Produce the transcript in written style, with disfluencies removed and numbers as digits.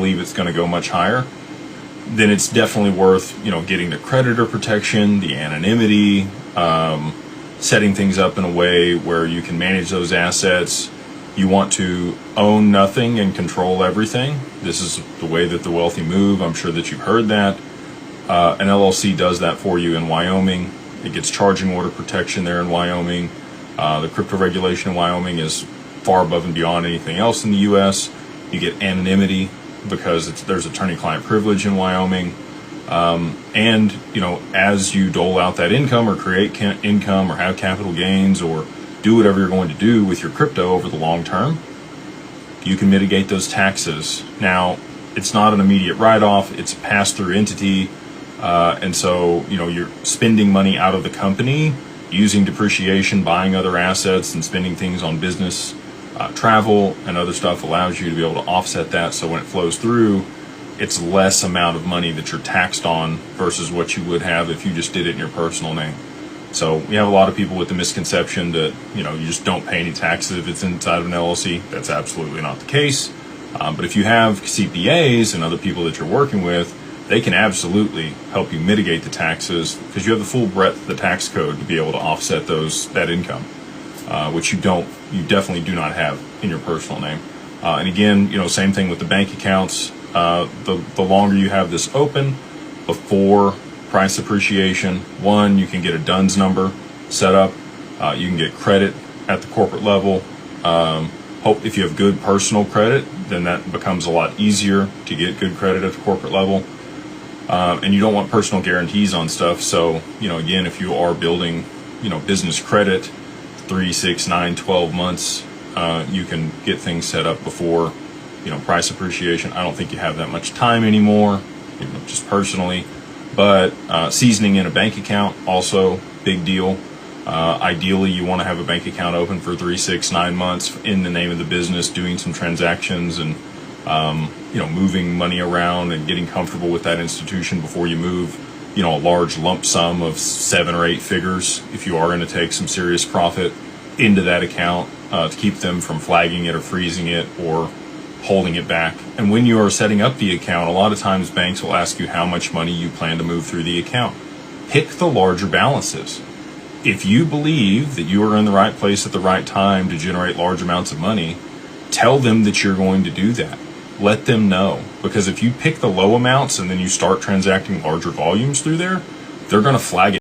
believe it's going to go much higher, then it's definitely worth, getting the creditor protection, the anonymity, setting things up in a way where you can manage those assets. You want to own nothing and control everything. This is the way that the wealthy move. I'm sure that you've heard that. An LLC does that for you in Wyoming. It gets charging order protection there in Wyoming. The crypto regulation in Wyoming is far above and beyond anything else in the U.S. You get anonymity because there's attorney-client privilege in Wyoming. And, as you dole out that income or create income or have capital gains or do whatever you're going to do with your crypto over the long term, you can mitigate those taxes. Now, it's not an immediate write-off. It's a pass-through entity. And so, you're spending money out of the company, using depreciation, buying other assets, and spending things on business. Travel and other stuff allows you to be able to offset that. So when it flows through, it's less amount of money that you're taxed on versus what you would have if you just did it in your personal name. So we have a lot of people with the misconception that, you just don't pay any taxes if it's inside of an LLC. That's absolutely not the case. But if you have CPAs and other people that you're working with, they can absolutely help you mitigate the taxes because you have the full breadth of the tax code to be able to offset that income, which you definitely do not have in your personal name. And again, same thing with the bank accounts. The longer you have this open before price appreciation, one, you can get a DUNS number set up. You can get credit at the corporate level. If you have good personal credit, then that becomes a lot easier to get good credit at the corporate level. And you don't want personal guarantees on stuff. So, again, if you are building, business credit, 3, 6, 9, 12 months, you can get things set up before, price appreciation. I don't think you have that much time anymore, just personally. But seasoning in a bank account, also big deal. Ideally, you want to have a bank account open for 3, 6, 9 months in the name of the business, doing some transactions and, moving money around and getting comfortable with that institution before you move, a large lump sum of 7 or 8 figures if you are going to take some serious profit into that account to keep them from flagging it or freezing it or holding it back. And when you are setting up the account, a lot of times banks will ask you how much money you plan to move through the account. Pick the larger balances. If you believe that you are in the right place at the right time to generate large amounts of money, tell them that you're going to do that. Let them know. Because if you pick the low amounts and then you start transacting larger volumes through there, they're going to flag it.